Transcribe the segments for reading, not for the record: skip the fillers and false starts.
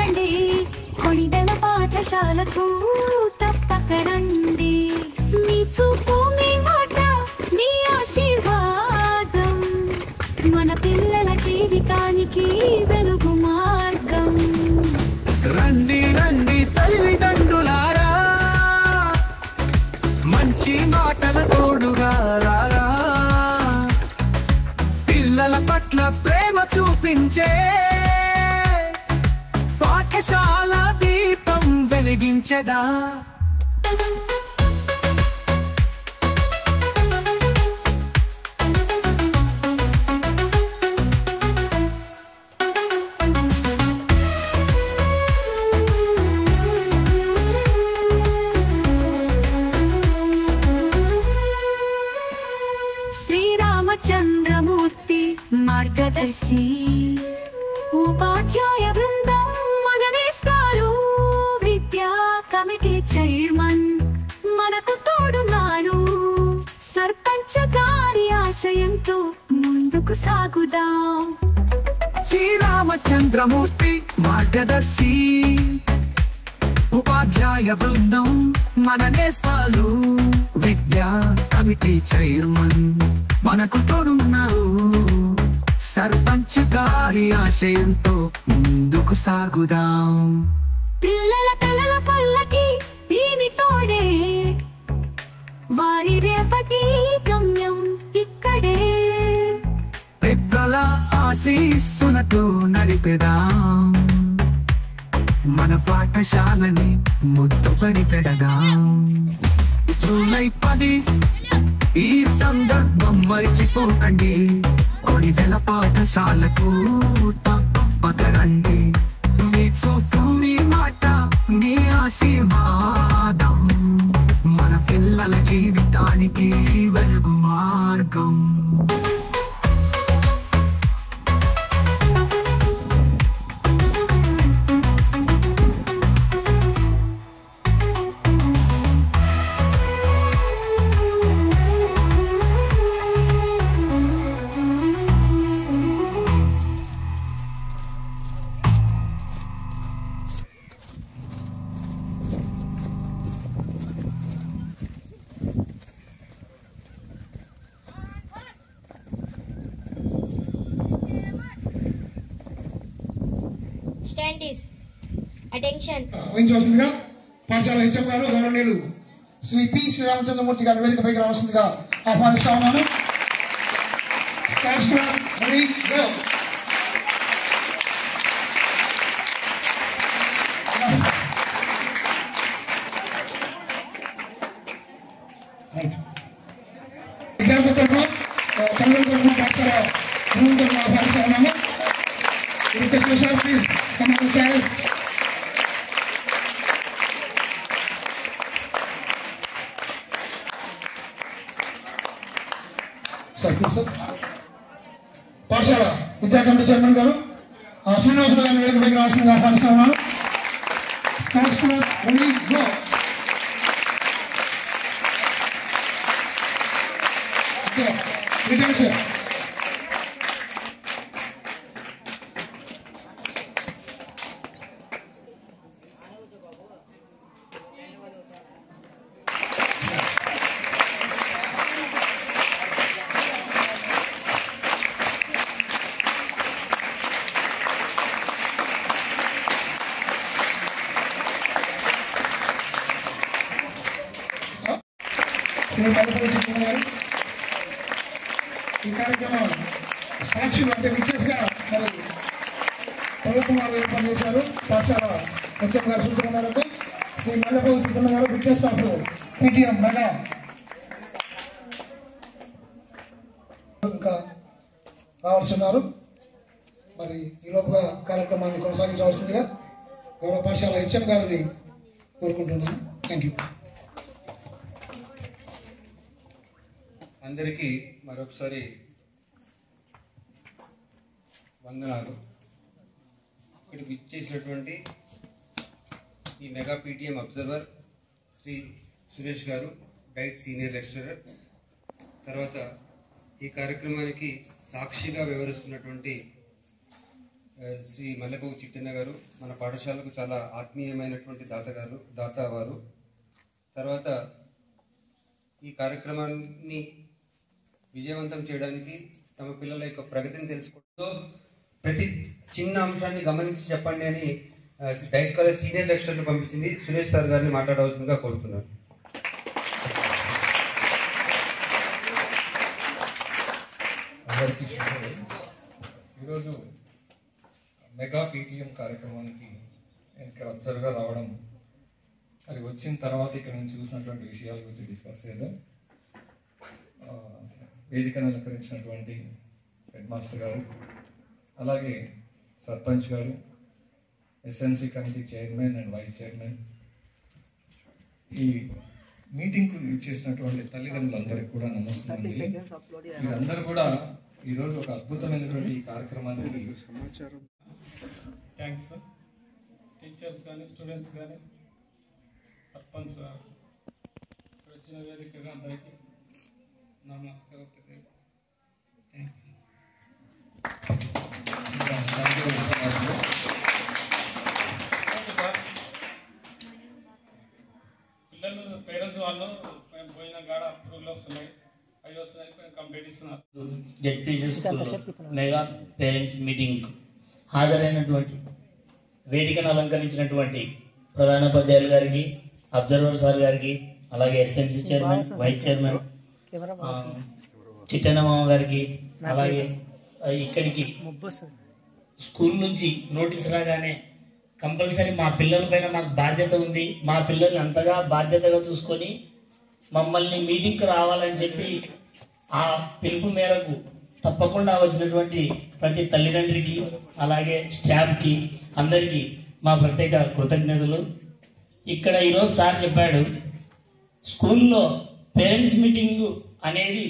మర్చిపోకండి కొణిదెల పాఠశాలకు తప్పక రండి. మీ చూపు మీ మాట మీ ఆశీర్వాదం మన పిల్లల జీవితానికి వెలుగు మార్గం. రండి రండి తల్లిదండ్రులారా మంచి మాటల తోడుగా రారా. పిల్లల పట్ల ప్రేమ చూపించే పాఠశాల దీపం వెలిగించదా. శ్రీరామచంద్రమూర్తి మార్గదర్శి ఉపాధ్యాయ బృందం మన నేస్తాలు విద్యా కమిటీ చైర్మన్ మనకు తోడున్నారు. సర్పంచ్ గారి ఆశయంతో ముందుకు సాగుదాం. శ్రీరామచంద్రమూర్తి మార్గదర్శి ఉపాధ్యాయ బృందం మన నేస్తాలు విద్యా కమిటీ చైర్మన్ మనకు తోడున్నారు. సర్పంచ్ గారి ఆశయంతో ముందుకు సాగుదాం. పిల్లల కలల పల్లకి దీని తోడే వారి రేపటి గమ్యం ఇక్కడే. పెద్దల ఆశీస్సులతో నడిపెదాం మన పాఠశాలని ముద్దుపడి పెడదాం. జూలై 10 ఈ సందర్భం మర్చిపోకండి కొణిదెల పాఠశాలకు తప్పక రండి. మీ చూపు మీ మాట మీ ఆశీర్వాదం మన పిల్లల జీవితానికి వెలుగు మార్గం. Standees, attention. వహించవలసిందిగా పాఠశాల హెచ్ఎం గారు గౌరవనీయులు శ్రీ పి శ్రీరామచంద్రమూర్తి గారి వేదికపైకి రావాల్సిందిగా ఆహ్వానిస్తా ఉన్నాను. విద్యార్థుల తరఫున తల్లిదండ్రుల తరఫున పాఠశాల ఆహ్వానిస్తా ఉన్నాను. Request yourself, please. Come on, child. Sir, please, sir. పాఠశాల విద్యా కమిటీ చైర్మన్ గారు శ్రీనివాసరావు గారిని వేదికపైకి రావాల్సిందిగా ఆహ్వానిస్తా ఉన్నాను. ఈ కార్యక్రమం సాక్షులు అంటే విశేషంగా మరి ప్రభుత్వం వారు ఏర్పాటు చేశారు. పాఠశాల హెచ్ఎం గారు సూచన మేరకు శ్రీ మల్లెపల్లి సూచన గారు విశేష పీటీఎం మెగా ఇంకా రావాల్సిన్నారు. మరి ఈ లోపుగా కార్యక్రమాన్ని కొనసాగించవలసిందిగా గౌరవ పాఠశాల హెచ్ఎం గారిని కోరుకుంటున్నాను. Thank you. అందరికీ మరొకసారి వందనాలు. ఇక్కడికి ఇచ్చేసినటువంటి ఈ mega PTM observer Shri Suresh గారు, డైట్ సీనియర్ లెక్చరర్, తర్వాత ఈ కార్యక్రమానికి సాక్షిగా వ్యవహరిస్తున్నటువంటి శ్రీ మల్లెపువ్వు చిట్టన్న గారు మన పాఠశాలకు చాలా ఆత్మీయమైనటువంటి దాత వారు. తర్వాత ఈ కార్యక్రమాన్ని విజయవంతం చేయడానికి తమ పిల్లల యొక్క ప్రగతిని తెలుసుకుంటూ ప్రతి చిన్న అంశాన్ని గమనించి చెప్పండి అని డైట్ కాలేజ్ సీనియర్ లెక్చరర్ని పంపించింది. సురేష్ సార్ గారిని మాట్లాడవలసిందిగా కోరుతున్నాను. అందరికీ శుభోదయం. ఈరోజు మెగా పీటీఎం కార్యక్రమానికి నేను ఇక్కడ అబ్జర్వ్గా రావడం, అది వచ్చిన తర్వాత ఇక్కడ నేను చూసినటువంటి విషయాల గురించి డిస్కస్ చేద్దాం. వేదికను అలంకరించినటువంటి హెడ్ మాస్టర్ గారు, అలాగే సర్పంచ్ గారు, SMC committee chairman and vice chairman, ఈ మీటింగ్కు ఇచ్చేసినటువంటి తల్లిదండ్రులందరికీ కూడా నమస్కారం. మీరందరూ కూడా ఈరోజు ఒక అద్భుతమైనటువంటి కార్యక్రమానికి థ్యాంక్స్. టీచర్స్ కానీ స్టూడెంట్స్ కానీ సర్పంచ్ ఇక్కడ వచ్చిన వేదికగా అందరికీ నమస్కారం. పిల్లలు పేరెంట్స్ వాళ్ళు మేము పోయిన కాడ అప్రూవల్ వస్తున్నాయి, అవి వస్తున్నాయి, కంప్లీట్ ఇస్తున్నారు. జెడ్పీసీ స్కూల్లో మెగా పేరెంట్స్ మీటింగ్ హాజరైనటువంటి వేదికను అలంకరించినటువంటి ప్రధానోపాధ్యాయులు గారికి, అబ్జర్వర్ సార్ గారికి, అలాగే ఎస్ఎంసీ చైర్మన్, వైస్ చైర్మన్ చిట్టన్న మామ గారికి, అలాగే ఇక్కడికి స్కూల్ నుంచి నోటీస్ రాగానే కంపల్సరీ మా పిల్లల పైన మాకు బాధ్యత ఉంది, మా పిల్లల్ని అంతగా బాధ్యతగా చూసుకొని మమ్మల్ని మీటింగ్కి రావాలని చెప్పి ఆ పిలుపు మేరకు తప్పకుండా వచ్చినటువంటి ప్రతి తల్లిదండ్రికి, అలాగే స్టాఫ్కి అందరికీ మా ప్రత్యేక కృతజ్ఞతలు. ఇక్కడ ఈరోజు సార్ చెప్పాడు, స్కూల్లో పేరెంట్స్ మీటింగ్ అనేది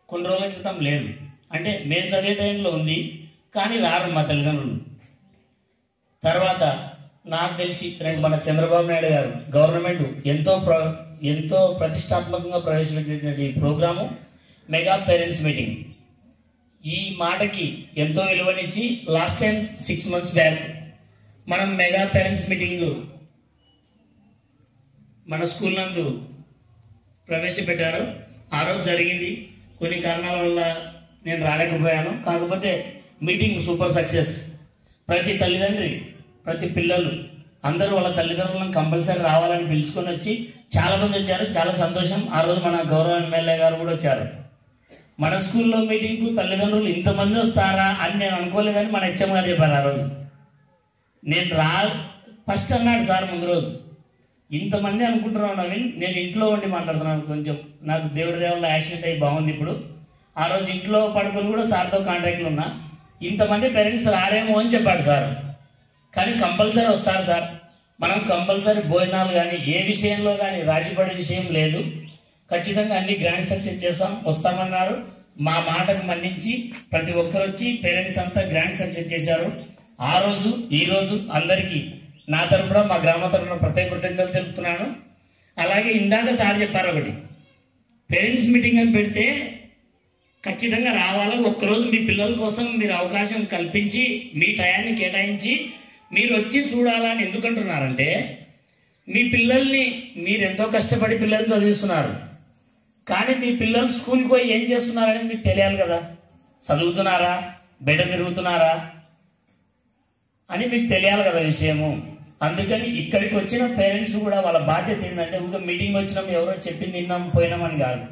కొన్ని రోజుల క్రితం లేదు, అంటే మేము చదివే టైంలో ఉంది, కానీ రారు మా తల్లిదండ్రులు. తర్వాత నాకు తెలిసి మన చంద్రబాబు నాయుడు గారు గవర్నమెంట్ ఎంతో ప్రతిష్టాత్మకంగా ప్రవేశపెట్టినటువంటి ప్రోగ్రాము మెగా పేరెంట్స్ మీటింగ్. ఈ మాటకి ఎంతో విలువనిచ్చి లాస్ట్ టైం 6 months బ్యాక్ మనం మెగా పేరెంట్స్ మీటింగ్ మన స్కూల్ నందు ప్రవేశపెట్టారు. ఆ రోజు జరిగింది. కొన్ని కారణాల వల్ల నేను రాలేకపోయాను. కాకపోతే మీటింగ్ సూపర్ సక్సెస్. ప్రతి తల్లిదండ్రి, ప్రతి పిల్లలు అందరూ వాళ్ళ తల్లిదండ్రులను కంపల్సరీ రావాలని పిలుచుకొని వచ్చి చాలా మంది వచ్చారు. చాలా సంతోషం. ఆ రోజు మన గౌరవ ఎమ్మెల్యే గారు కూడా వచ్చారు. మన స్కూల్లో మీటింగ్కు తల్లిదండ్రులు ఇంతమంది వస్తారా అని నేను అనుకోలేదని మన హెచ్ఎం గారు చెప్పారు. ఆ రోజు నేను ఫస్ట్ అన్నాడు సార్ ముందు రోజు, ఇంతమంది అనుకుంటున్నావు నవీన్, నేను ఇంట్లో ఉండి మాట్లాడుతున్నాను, కొంచెం నాకు దేవుడి దేవుళ్ళ యాక్సిడెంట్ అయ్యి బాగుంది ఇప్పుడు. ఆ రోజు ఇంట్లో పడుకొని కూడా సార్తో కాంటాక్ట్లు ఉన్నా, ఇంతమంది పేరెంట్స్ రారేమో అని చెప్పాడు సార్. కానీ కంపల్సరీ వస్తారు సార్, మనం కంపల్సరీ భోజనాలు కానీ ఏ విషయంలో కానీ రాజీపడే విషయం లేదు, ఖచ్చితంగా అన్ని గ్రాండ్ సక్సెస్ చేస్తాం, వస్తామన్నారు. మా మాటకు మన్నించి ప్రతి ఒక్కరు వచ్చి పేరెంట్స్ అంతా గ్రాండ్ సక్సెస్ చేశారు. ఆ రోజు ఈ రోజు అందరికీ నా తరపున, మా గ్రామ తరపున ప్రత్యేక కృతజ్ఞతలు తెలుపుతున్నాను. అలాగే ఇందాక సార్ చెప్పారు, ఒకటి పేరెంట్స్ మీటింగ్ అని పెడితే ఖచ్చితంగా రావాలా, ఒక్కరోజు మీ పిల్లల కోసం మీరు అవకాశం కల్పించి మీ టయాన్ని కేటాయించి మీరు వచ్చి చూడాలని ఎందుకంటున్నారంటే, మీ పిల్లల్ని మీరు ఎంతో కష్టపడి పిల్లల్ని చదివిస్తున్నారు, కానీ మీ పిల్లలు స్కూల్కి పోయి ఏం చేస్తున్నారని మీకు తెలియాలి కదా. చదువుతున్నారా, బయట తిరుగుతున్నారా అని మీకు తెలియాలి కదా విషయము. అందుకని ఇక్కడికి వచ్చిన పేరెంట్స్ కూడా వాళ్ళ బాధ్యత ఏంటంటే, ఇంకా మీటింగ్ వచ్చినాం ఎవరో చెప్పింది విన్నాం పోయినామని కాదు.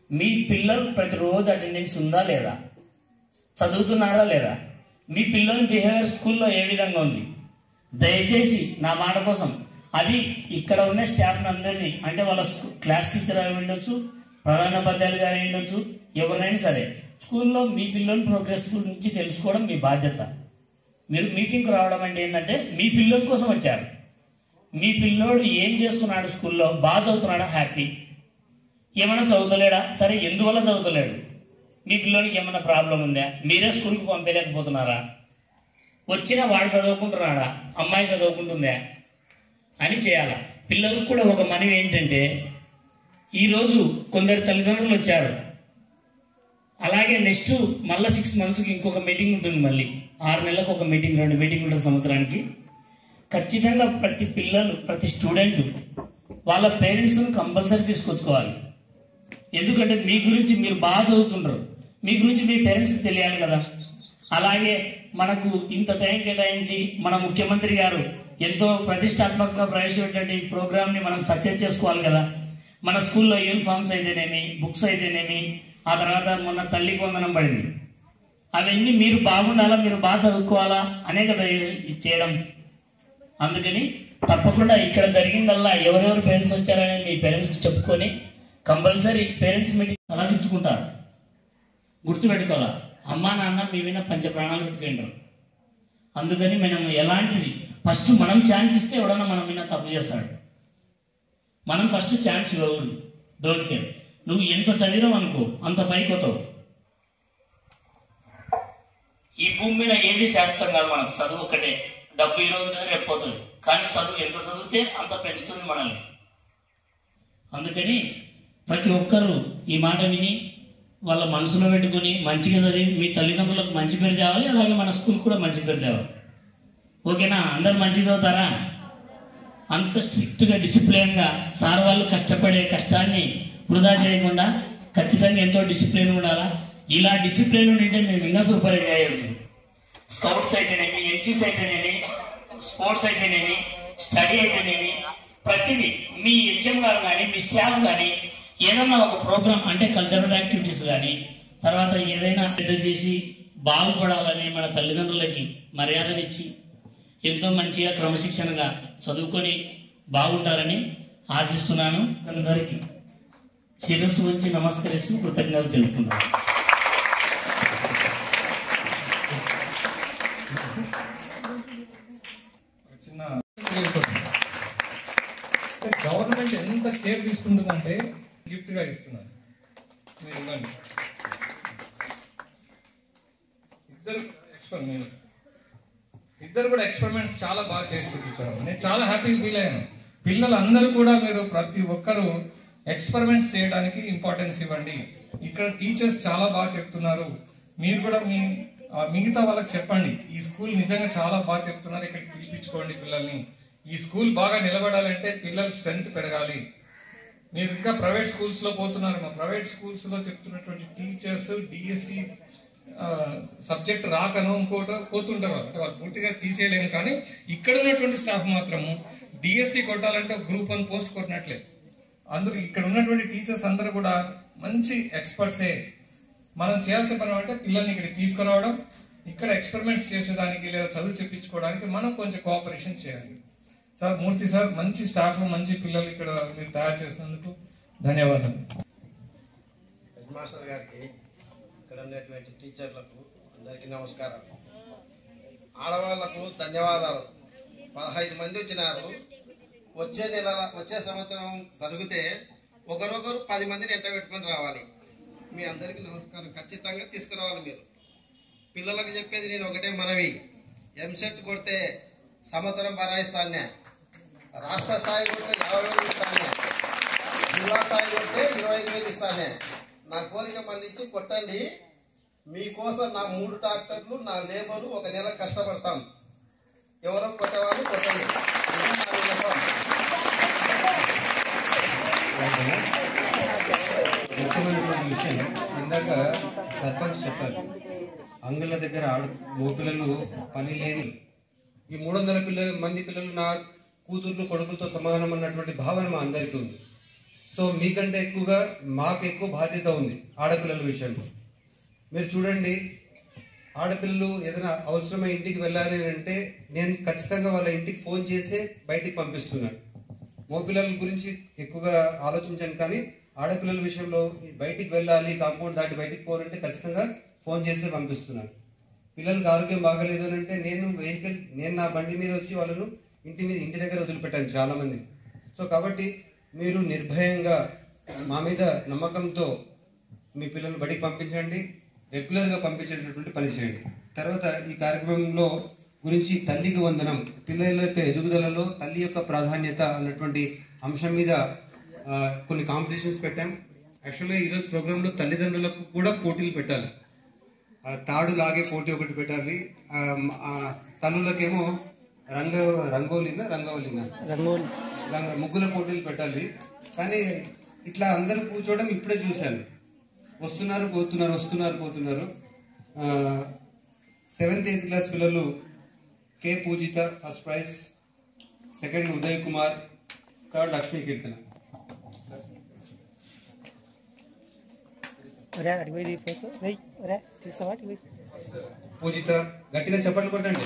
మీ పిల్లలు ప్రతిరోజు అటెండెన్స్ ఉందా లేదా, చదువుతున్నారా లేదా, మీ పిల్లల బిహేవియర్ స్కూల్లో ఏ విధంగా ఉంది, దయచేసి నా మాట కోసం అది ఇక్కడ ఉన్న స్టాఫ్ అందరినీ, అంటే వాళ్ళ క్లాస్ టీచర్ అయి ఉండొచ్చు, ప్రధానోపాధ్యాయులు గారు అయి ఉండొచ్చు, ఎవరైనా సరే స్కూల్లో మీ పిల్లల ప్రోగ్రెస్ గురించి తెలుసుకోవడం మీ బాధ్యత. మీరు మీటింగ్కి రావడం అంటే ఏంటంటే, మీ పిల్లల కోసం వచ్చారు. మీ పిల్లోడు ఏం చేస్తున్నాడు స్కూల్లో, బాగా చదువుతున్నాడా, హ్యాపీ, ఏమైనా చదువుతలేడా, సరే ఎందువల్ల చదువుతలేడు, మీ పిల్లోనికి ఏమైనా ప్రాబ్లం ఉందా, మీరే స్కూల్కి పంపించలేకపోతున్నారా, వచ్చినా వాడు చదువుకుంటున్నాడా, అమ్మాయి చదువుకుంటుందా అని చేయాలా. పిల్లలకు కూడా ఒక మనవి ఏంటంటే, ఈరోజు కొందరు తల్లిదండ్రులు వచ్చారు, అలాగే నెక్స్ట్ మళ్ళీ 6 monthsకి ఇంకొక మీటింగ్ ఉంటుంది, మళ్ళీ 6 నెలలకు ఒక మీటింగ్, 2 మీటింగ్ ఉంటుంది సంవత్సరానికి. ఖచ్చితంగా ప్రతి పిల్లలు, ప్రతి స్టూడెంట్ వాళ్ళ పేరెంట్స్ని కంపల్సరీ తీసుకొచ్చుకోవాలి. ఎందుకంటే మీ గురించి మీరు బాగా చదువుతుంటారు, మీ గురించి మీ పేరెంట్స్కి తెలియాలి కదా. అలాగే మనకు ఇంత టైం కేటాయించి మన ముఖ్యమంత్రి గారు ఎంతో ప్రతిష్టాత్మకంగా ప్రవేశపెట్టే ఈ ప్రోగ్రామ్ని మనం సక్సెస్ చేసుకోవాలి కదా. మన స్కూల్లో యూనిఫామ్స్ అయితేనేమి, బుక్స్ అయితేనేమి, ఆ తర్వాత మొన్న తల్లికి వందనం పడింది, అవన్నీ మీరు బాగుండాలా, మీరు బాగా చదువుకోవాలా అనే కదా ఇది చేయడం. అందుకని తప్పకుండా ఇక్కడ జరిగిందల్లా ఎవరెవరు పేరెంట్స్ వచ్చారనేది మీ పేరెంట్స్కి చెప్పుకొని కంపల్సరీ పేరెంట్స్ మీటింగ్ తలదించుకుంటారు. గుర్తుపెట్టుకోవాలా, అమ్మా నాన్న మీ మీద పంచ ప్రాణాలు పెట్టుకుంటారు. అందుకని మనం ఎలాంటిది ఫస్ట్ మనం ఛాన్స్ ఇస్తే ఎవడన్నా మనం మీద తప్పు చేస్తాడు. మనం ఫస్ట్ ఛాన్స్ ఇవ్వకూడదు. డోంట్ కేర్, నువ్వు ఎంత చదివావు అనుకో అంత పైకి పోతావు. ఈ భూమి మీద ఏది శాశ్వతం కాదు. మనకు చదువు ఒకటే, డబ్బు ఈరోజు ఉంటుంది రేపు పోతుంది, కానీ చదువు ఎంత చదివితే అంత పెంచుతుంది మనల్ని. అందుకని ప్రతి ఒక్కరూ ఈ మాట విని వాళ్ళ మనసులో పెట్టుకుని మంచిగా చదివి మీ తల్లిదండ్రులకు మంచి పేరు తేవాలి, అలాగే మన స్కూల్ కూడా మంచి పేరు తేవాలి. ఓకేనా? అందరు మంచిగా చదువుతారా? అంత స్ట్రిక్ట్గా డిసిప్లిన్గా సార్ వాళ్ళు కష్టపడే కష్టాన్ని వృధా చేయకుండా ఖచ్చితంగా ఎంతో డిసిప్లిన్ ఉండాలా. ఇలా డిసిప్లిన్ ఉంటే మేము ఇంకా సూపర్ ఎంజాయ్ చేస్తాం. స్కౌట్స్ అయితేనేమి, ఎన్సీసీ అయితేనేమి, స్పోర్ట్స్ అయితేనేమి, స్టడీ అయితేనేమి, ప్రతిదీ మీ హెచ్ఎం గారు కానీ మీ స్టాఫ్ కానీ ఏదన్నా ఒక ప్రోగ్రామ్ అంటే కల్చరల్ యాక్టివిటీస్ కానీ తర్వాత ఏదైనా పెద్ద చేసి బాగుపడాలని మన తల్లిదండ్రులకి మర్యాదనిచ్చి ఎంతో మంచిగా క్రమశిక్షణగా చదువుకొని బాగుంటారని ఆశిస్తున్నాను. అందరికీ శిరస్సు ఉంచి నమస్కరిస్తూ కృతజ్ఞతలు తెలుపుతున్నాను. చిన్న గవర్నమెంట్ ఎంత కేర్ తీసుకుంటుందంటే గిఫ్ట్గా ఇస్తున్నారు. మీరు ఇవ్వండి. ఇద్దరు కూడా ఎక్స్పెరిమెంట్స్ చాలా బాగా చేసి చూపించారు. నేను చాలా హ్యాపీగా ఫీల్ అయ్యాను. పిల్లలందరూ కూడా మీరు ప్రతి ఒక్కరూ ఎక్స్పెరిమెంట్స్ చేయడానికి ఇంపార్టెన్స్ ఇవ్వండి. ఇక్కడ టీచర్స్ చాలా బాగా చెప్తున్నారు, మీరు కూడా మిగతా వాళ్ళకి చెప్పండి. ఈ స్కూల్ నిజంగా చాలా బాగా చెప్తున్నారు, ఇక్కడికి పిలిపించుకోండి పిల్లల్ని. ఈ స్కూల్ బాగా నిలబడాలంటే పిల్లల స్ట్రెంత్ పెరగాలి. మీరు ఇంకా ప్రైవేట్ స్కూల్స్ లో పోతున్నారు. మా ప్రైవేట్ స్కూల్స్ లో చెప్తున్నటువంటి టీచర్స్ డిఎస్సి సబ్జెక్ట్ రాకనో ఇంకోటో పోతుంటారు. అంటే వాళ్ళు పూర్తిగా తీసేయలేము, కానీ ఇక్కడ ఉన్నటువంటి స్టాఫ్ మాత్రము డిఎస్సి కొట్టాలంటే గ్రూప్ 1 పోస్ట్ కొట్టినట్లే. అందుకు ఇక్కడ ఉన్నటువంటి టీచర్స్ అందరూ కూడా మంచి ఎక్స్పర్ట్సే. మనం చేయాల్సిన పని అంటే పిల్లల్ని ఇక్కడికి తీసుకురావడం, ఇక్కడ ఎక్స్పెరిమెంట్స్ చేసేదానికి లేదా చదువు చెప్పించుకోవడానికి మనం కొంచెం కోఆపరేషన్ చేయాలి. సార్ మూర్తి సార్, మంచి స్టాఫ్, మంచి పిల్లలు ఇక్కడ మీరు తయారు చేసినందుకు ధన్యవాదాలు. హెడ్ మాస్టర్ గారికి, ఇక్కడ ఉన్నటువంటి టీచర్లకు అందరికీ నమస్కారం. ఆడవాళ్లకు ధన్యవాదాలు. 15 మంది వచ్చినారు. వచ్చే సంవత్సరం జరిగితే ఒకరొకరు 10 మందిని ఎంట పెట్టుకొని రావాలి. మీ అందరికీ నమస్కారం. ఖచ్చితంగా తీసుకురావాలి. మీరు పిల్లలకు చెప్పేది నేను ఒకటే మనవి, ఎంసెట్ కొడితే సంవత్సరం బరాయిస్తానే, రాష్ట్ర స్థాయి కొడితే 50,000 ఇస్తానే, జిల్లా స్థాయి కొడితే 25,000 ఇస్తానే. నా కోరిక మళ్ళీ కొట్టండి. మీకోసం నా 3 ట్రాక్టర్లు, నా లేబరు 1 నెల కష్టపడతాం. ఎవరో కొట్టేవాళ్ళు కొట్టండి. ముఖ్యమైనటువంటి విషయం ఇందాక సర్పంచ్ చెప్పారు, అంగుల దగ్గర పిల్లలు పని లేని ఈ 300 మంది పిల్లలు నా కూతుర్లు కొడుకులతో సమానం అన్నటువంటి భావన మా అందరికీ ఉంది. సో మీకంటే ఎక్కువగా మాకు ఎక్కువ బాధ్యత ఉంది ఆడపిల్లల విషయంలో. మీరు చూడండి, ఆడపిల్లలు ఏదైనా అవసరమై ఇంటికి వెళ్ళాలి అంటే నేను ఖచ్చితంగా వాళ్ళ ఇంటికి ఫోన్ చేసే బయటికి పంపిస్తున్నాను. మగపిల్లల గురించి ఎక్కువగా ఆలోచించాను, కానీ ఆడపిల్లల విషయంలో బయటికి వెళ్ళాలి, కాంపౌండ్ దాటి బయటికి పోవాలంటే ఖచ్చితంగా ఫోన్ చేసి పంపిస్తున్నాను. పిల్లలకి ఆరోగ్యం బాగాలేదు అని అంటే నేను నా బండి మీద వచ్చి వాళ్ళను ఇంటి దగ్గర వదిలిపెట్టాను చాలా మంది. సో కాబట్టి మీరు నిర్భయంగా మా మీద నమ్మకంతో మీ పిల్లల్ని బడికి పంపించండి, రెగ్యులర్గా పంపించేటటువంటి పని చేయండి. తర్వాత ఈ కార్యక్రమంలో గురించి తల్లికి వందనం, పిల్లల యొక్క ఎదుగుదలలో తల్లి యొక్క ప్రాధాన్యత అన్నటువంటి అంశం మీద కొన్ని కాంపిటీషన్స్ పెట్టాం. యాక్చువల్గా ఈరోజు ప్రోగ్రాంలో తల్లిదండ్రులకు కూడా పోటీలు పెట్టాలి. తాడు లాగే పోటీ ఒకటి పెట్టాలి. తల్లులకేమో ముగ్గుల పోటీలు పెట్టాలి. కానీ ఇట్లా అందరూ కూర్చోవడం ఇప్పుడే చూశాను. వస్తున్నారు పోతున్నారు. 7th 8th క్లాస్ పిల్లలు కే Poojitha first prize, 2nd Uday Kumar, 3rd Lakshmi Keerthana. Poojitha గట్టిగా చప్పట్లు కొట్టండి.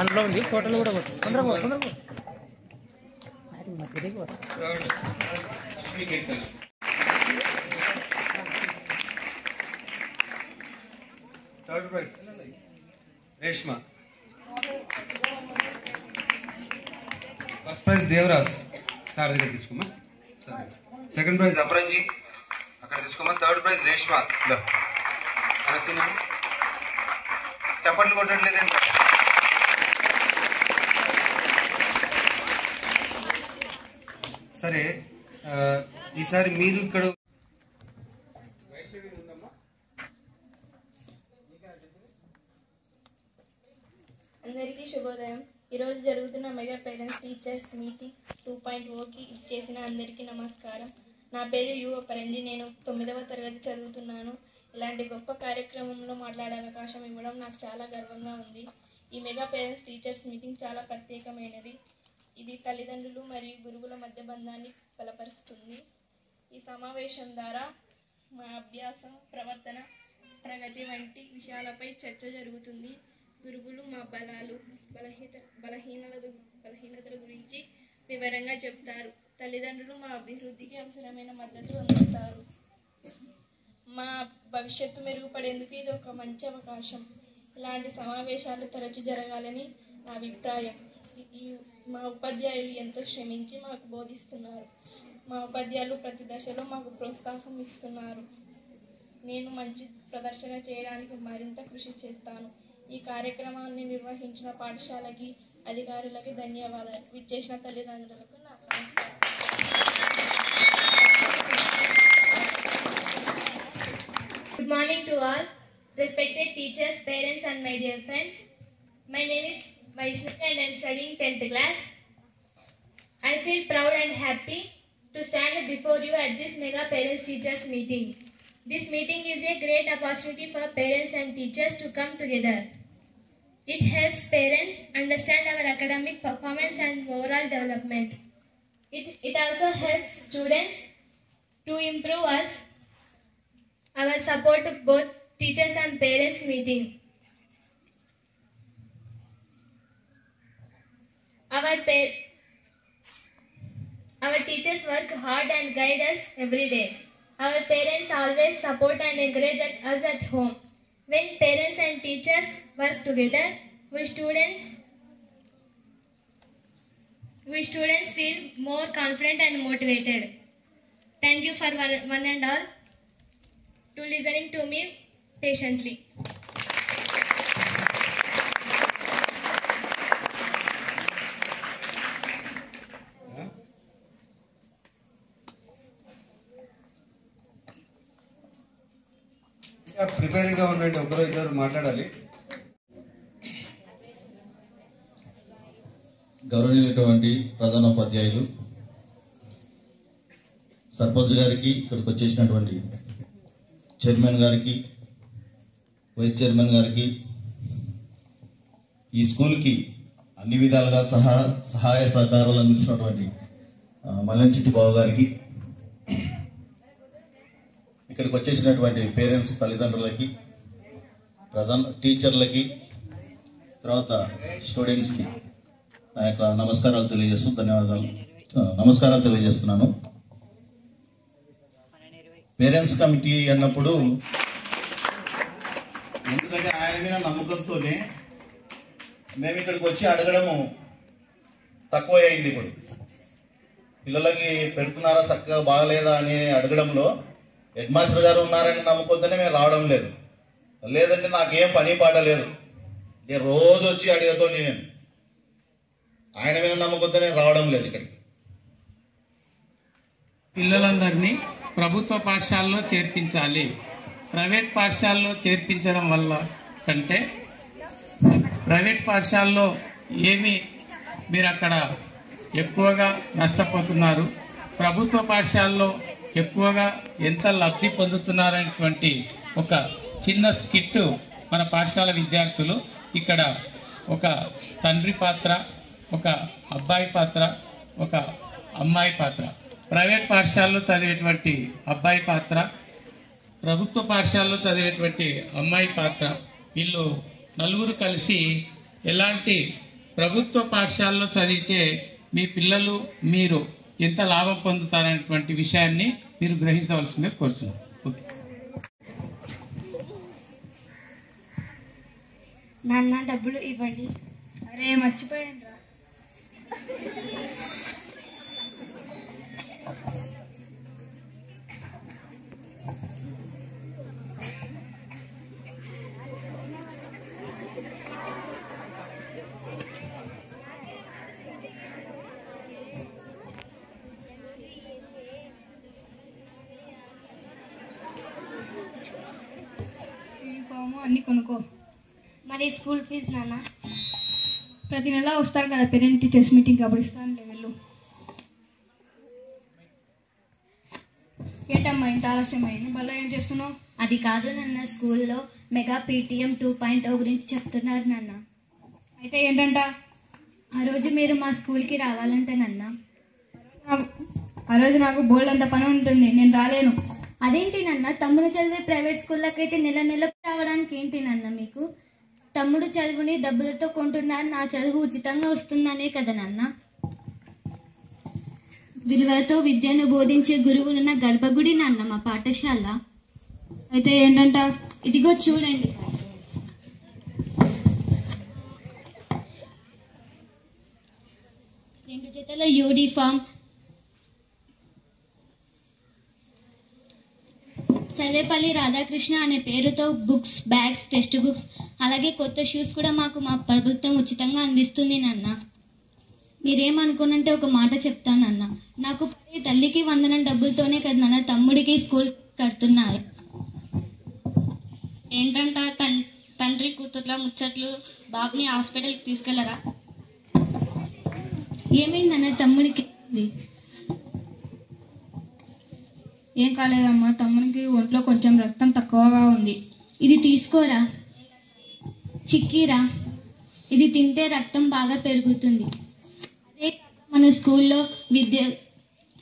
అందులో ఉంది ఫోటోలు కూడా కొట్టు. Lakshmi Keerthana. Third prize Reshma. First prize Devaraj sir దగ్గర తీసుకోమా. సెకండ్ ప్రైజ్ అపరంజీ అక్కడ తీసుకోమా. Third prize Reshma. చప్పట్లు కొట్టట్లేదండి. సరే, ఈసారి మీరు ఇక్కడ అందరికీ శుభోదయం. ఈరోజు జరుగుతున్న మెగా పేరెంట్స్ టీచర్స్ మీటింగ్ 2.0కి ఇచ్చేసిన అందరికీ నమస్కారం. నా పేరు యు అపరంజి. నేను 9వ తరగతి చదువుతున్నాను. ఇలాంటి గొప్ప కార్యక్రమంలో మాట్లాడే అవకాశం ఇవ్వడం నాకు చాలా గర్వంగా ఉంది. ఈ మెగా పేరెంట్స్ టీచర్స్ మీటింగ్ చాలా ప్రత్యేకమైనది. ఇది తల్లిదండ్రులు మరియు గురువుల మధ్య బంధాన్ని బలపరుస్తుంది. ఈ సమావేశం ద్వారా మా అభ్యాసం, ప్రవర్తన, ప్రగతి వంటి విషయాలపై చర్చ జరుగుతుంది. గురువులు మా బలాలు, బలహీనతల గురించి వివరంగా చెప్తారు. తల్లిదండ్రులు మా అభివృద్ధికి అవసరమైన మద్దతు అందిస్తారు. మా భవిష్యత్తు మెరుగుపడేందుకు ఇది ఒక మంచి అవకాశం. ఇలాంటి సమావేశాలు తరచూ జరగాలని నా అభిప్రాయం. మా ఉపాధ్యాయులు ఎంతో శ్రమించి మాకు బోధిస్తున్నారు. మా ఉపాధ్యాయులు ప్రతి దశలో మాకు ప్రోత్సాహం ఇస్తున్నారు. నేను మంచి ప్రదర్శన చేయడానికి మరింత కృషి చేస్తాను. ఈ కార్యక్రమాన్ని నిర్వహించిన పాఠశాలకి, అధికారులకి ధన్యవాదాలు. విచ్చేసిన తల్లిదండ్రులకు నా నమస్కారం. Good morning to all, respected teachers, parents and my dear friends. My name is Vaishnavi and I am studying 10th class. I feel proud and happy to stand before you at this mega parents teachers meeting. This meeting is a great opportunity for parents and teachers to come together. It helps parents understand our academic performance and overall development. It also helps students to improve our support of both teachers and parents meeting. Our teachers work hard and guide us every day. Our parents always support and encourage us at home. When parents and teachers work together, we students feel more confident and motivated. Thank you for one and all to listening to me patiently. Preparing గా ఉండండి. ఒకరో ఇద్దరు మాట్లాడాలి. గౌరవనీయులైనటువంటి ప్రధానోపాధ్యాయులు, సర్పంచ్ గారికి, ఇక్కడికి వచ్చేసినటువంటి chairman గారికి, వైస్ చైర్మన్ గారికి, ఈ స్కూల్కి అన్ని విధాలుగా సహాయ సహకారాలు అందిస్తున్నటువంటి మల్లంచిట్టి బాబు గారికి, ఇక్కడికి వచ్చేసినటువంటి పేరెంట్స్, తల్లిదండ్రులకి, టీచర్లకి, తర్వాత స్టూడెంట్స్కి నా యొక్క నమస్కారాలు తెలియజేస్తున్నాను. పేరెంట్స్ కమిటీ అన్నప్పుడు ఎందుకంటే ఆయన మీద నమ్మకంతోనే మేము ఇక్కడికి వచ్చి అడగడము తక్కువ అయింది. ఇప్పుడు పిల్లలకి పెడుతున్నారా, చక్కగా బాగలేదా అని అడగడంలో హెడ్ మాస్టర్ గారు ఉన్నారని నమ్మకంతోనే మేము రావడం లేదు. లేదంటే నాకేం పని పాట లేదు, నేను రోజు వచ్చి అడిగేతో నేను ఆయన మీద నమ్మకంతో నేను రావడం లేదు ఇక్కడికి. పిల్లలందరినీ ప్రభుత్వ పాఠశాలలో చేర్పించాలి. ప్రైవేట్ పాఠశాలలో చేర్పించడం వల్ల కంటే ప్రైవేట్ పాఠశాలలో ఏమి మీరు అక్కడ ఎక్కువగా నష్టపోతున్నారు, ప్రభుత్వ పాఠశాలలో ఎక్కువగా ఎంత లబ్ధి పొందుతున్నారనేటువంటి ఒక చిన్న స్కిట్ మన పాఠశాల విద్యార్థులు ఇక్కడ ఒక తండ్రి పాత్ర, ఒక అబ్బాయి పాత్ర, ఒక అమ్మాయి పాత్ర, ప్రైవేట్ పాఠశాలలో చదివేటువంటి అబ్బాయి పాత్ర, ప్రభుత్వ పాఠశాలలో చదివేటువంటి అమ్మాయి పాత్ర, వీళ్ళు నలుగురు కలిసి ఎలాంటి ప్రభుత్వ పాఠశాలలో చదివితే మీ పిల్లలు మీరు ఎంత లాభం పొందుతారనేటువంటి విషయాన్ని మీరు గ్రహించవలసిందే కోరుతున్నాను. ఓకే. నాన్న డబ్బులు ఇవ్వండి. అరే మర్చిపోయాను రా. యూనిఫాము అన్నీ కొనుక్కో. మరి స్కూల్ ఫీజు నాన్న? ప్రతి నెల వస్తారు కదా పేరెంట్ టీచర్స్ మీటింగ్, అప్పుడు ఇస్తాను వెళ్ళు. ఏంటమ్మా ఇంత ఆలస్యమైంది? మళ్ళీ ఏం చేస్తున్నావు? అది కాదు నాన్న, స్కూల్లో మెగా పీటీఎం 2.0 గురించి చెప్తున్నారు నాన్న. అయితే ఏంటంట? ఆ రోజు మీరు మా స్కూల్కి రావాలంట నాన్న. ఆ రోజు నాకు బోల్డ్ అంత పని ఉంటుంది, నేను రాలేను. అదేంటి నాన్న, తమ్ముడు చదివే ప్రైవేట్ స్కూళ్ళకైతే నెల నెల రావడానికి ఏంటి నాన్న మీకు? తమ్ముడు చదువుని డబ్బులతో కొంటున్నారు, నా చదువు ఉచితంగా వస్తుందనే కదా నాన్న. విలువలతో విద్యను బోధించే గురువులున్న గర్భగుడి నాన్న మా పాఠశాల. అయితే ఏంటంట? ఇదిగో చూడండి. రెండు జతల యూనిఫామ్, సర్వేపల్లి రాధాకృష్ణ అనే పేరుతో బుక్స్, బ్యాగ్స్, టెక్స్ట్ బుక్స్, అలాగే కొత్త షూస్ కూడా మాకు మా ప్రభుత్వం ఉచితంగా అందిస్తుంది నాన్న. మీరేమనుకోనంటే ఒక మాట చెప్తానన్న, నాకు తల్లికి వందనం డబ్బులతోనే కదా నాన్న తమ్ముడికి స్కూల్ కడుతున్నారు. ఏంటంట తండ్రి కూతుర్ల ముచ్చట్లు, బాబుని హాస్పిటల్కి తీసుకెళ్లరా? ఏమైందన్న తమ్ముడికి? ఏం కాలేదమ్మా, తమ్మునికి ఒంట్లో కొంచెం రక్తం తక్కువగా ఉంది. ఇది తీసుకోరా, చిక్కీరా, ఇది తింటే రక్తం బాగా పెరుగుతుంది. అదే మన స్కూల్లో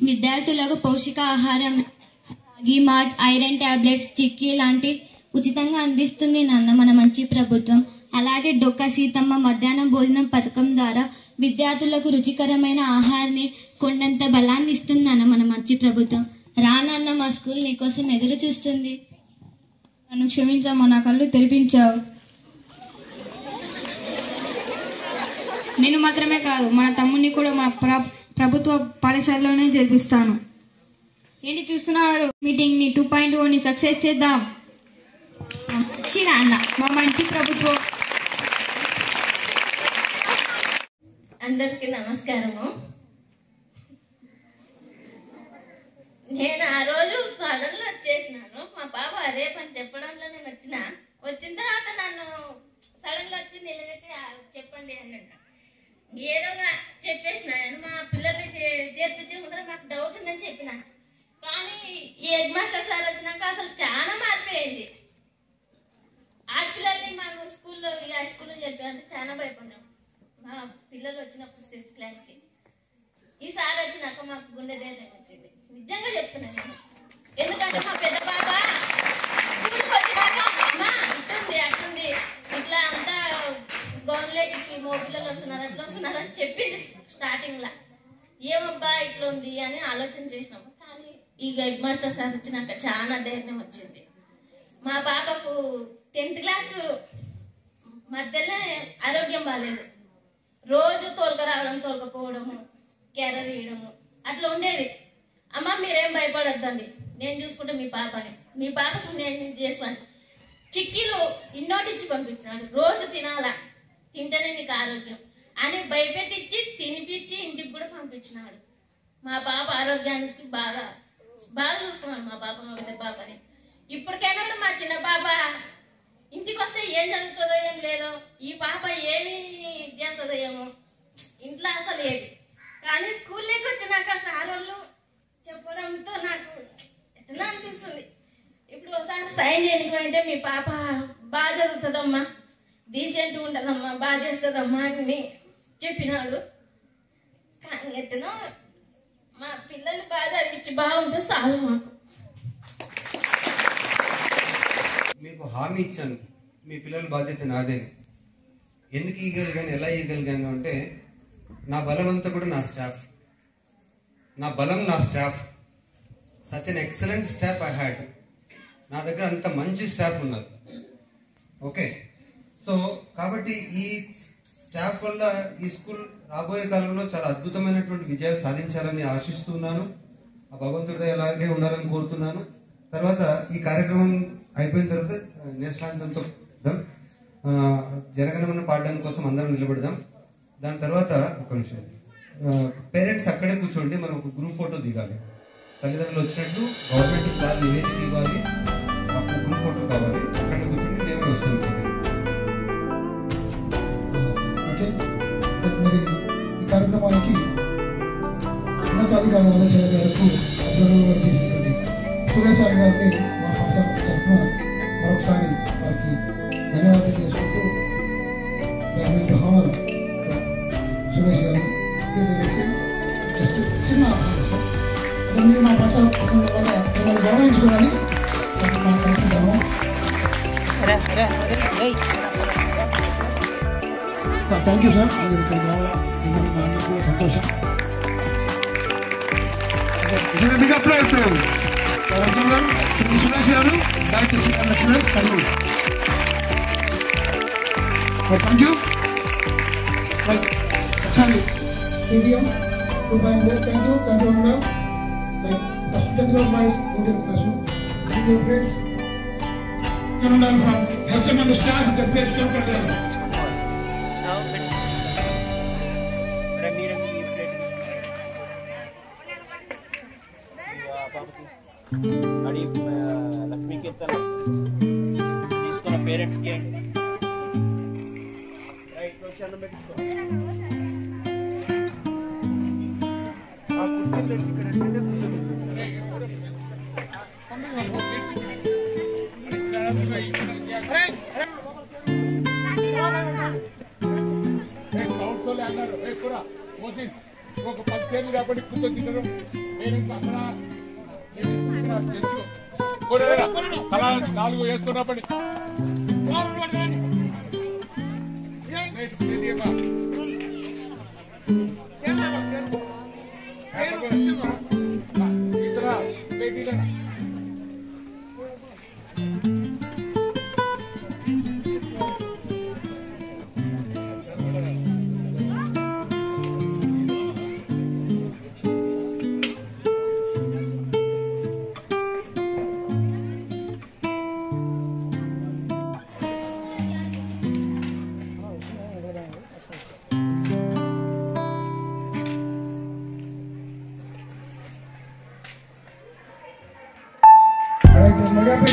విద్యార్థులకు పౌష్టికాహారం, రాగి మాట్, ఐరన్ టాబ్లెట్స్, చిక్కీ లాంటి ఉచితంగా అందిస్తుంది నాన్న మన మంచి ప్రభుత్వం. అలాగే డొక్క సీతమ్మ మధ్యాహ్నం భోజనం పథకం ద్వారా విద్యార్థులకు రుచికరమైన ఆహారాన్ని కొండంత బలాన్ని ఇస్తుంది నాన్న మన మంచి ప్రభుత్వం. రానన్న మా స్కూల్ నీకోసం ఎదురు చూస్తుంది. నన్ను క్షమించమ్మా, నా కళ్ళు తెరిపించావు. నేను మాత్రమే కాదు, మన తమ్ముడిని కూడా మా ప్రభుత్వ పాఠశాలలోనే జరిపిస్తాను. ఏంటి చూస్తున్నారు? మీటింగ్ ని 2.0ని సక్సెస్ చేద్దాం. మంచి నాన్న, మా మంచి ప్రభుత్వం. అందరికీ నమస్కారము. నేను ఆ రోజు సడన్లో వచ్చేసినాను. మా బాబు అదే పని చెప్పడంలో నేను వచ్చిన తర్వాత నన్ను సడన్గా వచ్చి నిలబెట్టి చెప్పండి అన్నాడు. ఏదో చెప్పేసిన నేను మా పిల్లల్ని చేర్పించే ముందర నాకు డౌట్ ఉందని చెప్పిన. కానీ ఈ హెడ్ మాస్టర్ సార్ వచ్చినాక అసలు చాలా మారిపోయింది. ఆడపిల్లల్ని మనం స్కూల్లో హై స్కూల్లో చెప్పాలంటే చాలా భయపడినాం. మా పిల్లలు వచ్చినప్పుడు 6th క్లాస్కి ఈసారి వచ్చినాక మాకు గుండె ధైర్యం వచ్చింది. నిజంగా చెప్తున్నాను నేను. ఎందుకంటే మా పెద్ద బాబా స్కూల్కి వచ్చినాక అమ్మ ఇట్టుంది అట్టుంది ఇట్లా అంతా గవర్నమెంట్కి మో పిల్లలు వస్తున్నారు అట్లా వస్తున్నారు అని చెప్పింది స్టార్టింగ్లో. ఏమబ్బా ఇట్లా ఉంది అని ఆలోచన చేసినాము. కానీ ఈ హెడ్ మాస్టర్ సార్ వచ్చినాక చాలా ధైర్యం వచ్చింది. మా పాపకు 10th క్లాస్ మధ్యలో ఆరోగ్యం బాగాలేదు. రోజు తోలుకరావడం, తోలుకపోవడము, క్యారర్ వేయడము అట్లా ఉండేది. అమ్మ మీరేం భయపడొద్దండి, నేను చూసుకుంటే మీ పాపని, మీ పాపకు నేను చేస్తాను. చిక్కీలు ఇన్నోటిచ్చి పంపించినాడు. రోజు తినాలా, తింటేనే నీకు ఆరోగ్యం. అని భయపెట్టించి తినిపించి ఇంటికి కూడా పంపించినాడు. మా పాప ఆరోగ్యానికి బాగా చూసుకున్నాడు మా పాప, మా పెద్ద పాపని. ఇప్పటికైనా కూడా మా చిన్న పాప ఇంటికి వస్తే ఏం చదువుతుందో ఏం లేదో, ఈ పాప ఏమి చేస్తుందో ఏమో ఇంట్లో అసలు ఏది. కానీ స్కూల్లోకి వచ్చినాక సార్ వాళ్ళు చెప్పడంతో నాకు ఎట్లా అనిపిస్తుంది. ఇప్పుడు ఒకసారి సైన్ చేయకపోయింటే మీ పాప బాగా చదువుతుందమ్మా, డీసెంట్ ఉంటుందమ్మా, బాగా చేస్తుందమ్మా అని చెప్పినాడు. కానీ ఎట్టనో మా పిల్లలు బాగా చదివించి బాగుంటే చాలు మాకు. మీకు హామీ ఇచ్చాను, మీ పిల్లల బాధ్యత నాదేని. ఎందుకు ఇవ్వగలిగాను, ఎలా ఇవ్వగలిగాను అంటే నా బలం అంతా కూడా నా స్టాఫ్. నా బలం నా staff. Such an excellent staff I had. నా దగ్గర అంత మంచి స్టాఫ్ ఉన్నారు. ఓకే, సో కాబట్టి ఈ స్టాఫ్ వల్ల ఈ స్కూల్ రాబోయే కాలంలో చాలా అద్భుతమైనటువంటి విజయాలు సాధించాలని ఆశిస్తున్నాను. ఆ భగవంతుడు అలాగే ఉండాలని కోరుతున్నాను. తర్వాత ఈ కార్యక్రమం అయిపోయిన తర్వాత నేషనాంతంతో జనగణమన పాడడం కోసం అందరం నిలబడదాం. దాని తర్వాత ఒక నిమిషం పేరెంట్స్ అక్కడే కూర్చోండి, మనం ఒక గ్రూప్ ఫోటో దిగాలి. తల్లిదండ్రులు వచ్చినట్లు గవర్నమెంట్ సార్ నివేదిక ఇవ్వాలి, ఆ గ్రూప్ ఫోటో కావాలి. అక్కడే కూర్చోండి, మేమే వస్తాం. ఓకే, మరి ఈ కార్యక్రమానికి ఉన్నతాధికారుల ఆదేశాల మేరకు అబ్జర్వర్ చేసినటువంటి సురేష్ సార్ గారిని మా పాఠశాల తరఫున మరొకసారి వారికి ధన్యవాదాలు చేసుకుంటూ హానర్ సురేష్ గారు జస్ట్ చిన్న అంటే మీరు మా పాఠశాల వస్తుంది వల్ల మిమ్మల్ని గౌరవించుకోవాలి మాట్లాడుతున్నాము. సార్ థ్యాంక్ యూ సార్, మీరు ఇక్కడికి రావడం మా అందరికీ కూడా సంతోషం. సురేష్ గారు doctor Shri Lakshman Kurnool. Thank you. Sorry, medium 2.4. Thank you madam. Hospital wise, good classroom. Thank you friends. And I'm from HM and staff the best of the day. अड़ी लक्ष्मी के तरफ इसको पेरेंट्स के राइट क्वेश्चन में इसको ఒక 10 చేతులు కాబట్టి కూర్చొని తినడం తలా 4 వేసుకున్నప్పటి Mega Pay